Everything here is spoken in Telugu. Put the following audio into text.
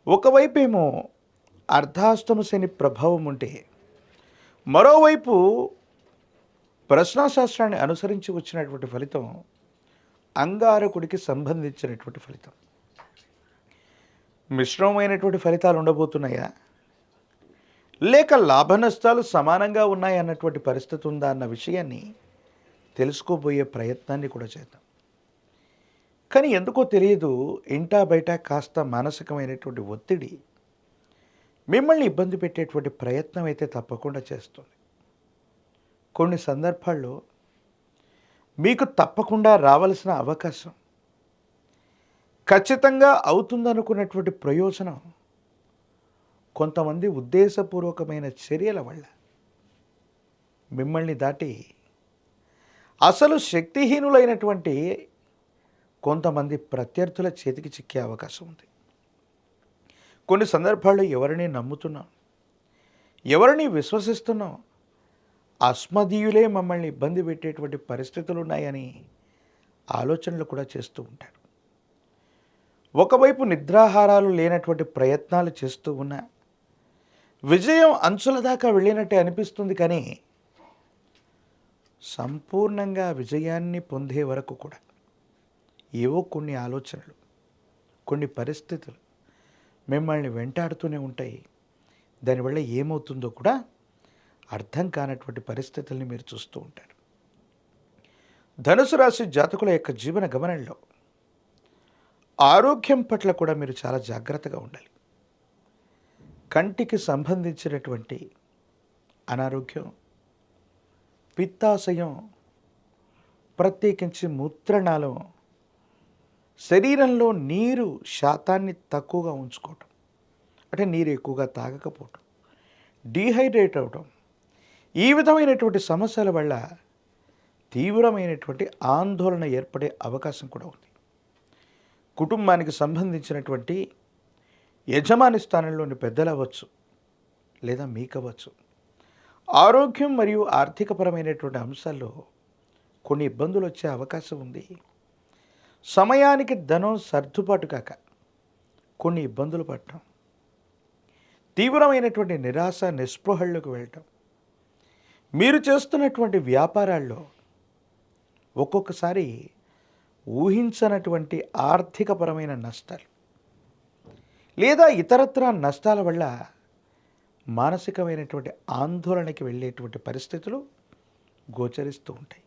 ఒకవైపేమో అర్ధాష్టమ శని ప్రభావం ఉంటే, మరోవైపు ప్రశ్నాశాస్త్రాన్ని అనుసరించి వచ్చినటువంటి ఫలితం అంగారకుడికి సంబంధించినటువంటి ఫలితం. మిశ్రమమైనటువంటి ఫలితాలు ఉండబోతున్నాయా? లేక లాభ నష్టాలు సమానంగా ఉన్నాయన్నటువంటి పరిస్థితి ఉందా అన్న విషయాన్ని తెలుసుకోబోయే ప్రయత్నాన్ని కూడా చేద్దాం. కానీ ఎందుకో తెలియదు, ఇంటా బయట కాస్త మానసికమైనటువంటి ఒత్తిడి మిమ్మల్ని ఇబ్బంది పెట్టేటువంటి ప్రయత్నం అయితే తప్పకుండా చేస్తుంది. కొన్ని సందర్భాల్లో మీకు తప్పకుండా రావలసిన అవకాశం, ఖచ్చితంగా అవుతుందనుకున్నటువంటి ప్రయోజనం కొంతమంది ఉద్దేశపూర్వకమైన చర్యల వల్ల మిమ్మల్ని దాటి అసలు శక్తిహీనులైనటువంటి కొంతమంది ప్రత్యర్థుల చేతికి చిక్కే అవకాశం ఉంది. కొన్ని సందర్భాల్లో ఎవరిని నమ్ముతున్నాం, ఎవరిని విశ్వసిస్తున్నాం, అస్మదీయులే మమ్మల్ని ఇబ్బంది పెట్టేటువంటి పరిస్థితులు ఉన్నాయని ఆలోచనలు కూడా చేస్తూ ఉంటారు. ఒకవైపు నిద్రాహారాలు లేనటువంటి ప్రయత్నాలు చేస్తూ ఉన్న విజయం అంచుల దాకా వెళ్ళినట్టే అనిపిస్తుంది. కానీ సంపూర్ణంగా విజయాన్ని పొందే వరకు కూడా ఏవో కొన్ని ఆలోచనలు, కొన్ని పరిస్థితులు మిమ్మల్ని వెంటాడుతూనే ఉంటాయి. దానివల్ల ఏమవుతుందో కూడా అర్థం కానటువంటి పరిస్థితుల్ని మీరు చూస్తూ ఉంటారు. ధనుసు రాశి జాతకుల యొక్క జీవన గమనంలో ఆరోగ్యం పట్ల కూడా మీరు చాలా జాగ్రత్తగా ఉండాలి. కంటికి సంబంధించినటువంటి అనారోగ్యం, పిత్తాశయం, ప్రత్యేకించి మూత్రనాళం, శరీరంలో నీరు శాతాన్ని తక్కువగా ఉంచుకోవటం, అంటే నీరు ఎక్కువగా తాగకపోవటం, డీహైడ్రేట్ అవటం, ఈ విధమైనటువంటి సమస్యల వల్ల తీవ్రమైనటువంటి ఆందోళన ఏర్పడే అవకాశం కూడా ఉంది. కుటుంబానికి సంబంధించినటువంటి యజమాని స్థానంలోని పెద్దలు అవ్వచ్చు, లేదా మీకవ్వచ్చు, ఆరోగ్యం మరియు ఆర్థికపరమైనటువంటి అంశాల్లో కొన్ని ఇబ్బందులు వచ్చే అవకాశం ఉంది. సమయానికి ధనం సర్దుబాటు కాక కొన్ని ఇబ్బందులు పడటం, తీవ్రమైనటువంటి నిరాశ నిస్పృహల్లోకి వెళ్ళటం, మీరు చేస్తున్నటువంటి వ్యాపారాల్లో ఒక్కొక్కసారి ఊహించనటువంటి ఆర్థికపరమైన నష్టాలు లేదా ఇతరత్రా నష్టాల వల్ల మానసికమైనటువంటి ఆందోళనకి వెళ్ళేటువంటి పరిస్థితులు గోచరిస్తూ ఉంటాయి.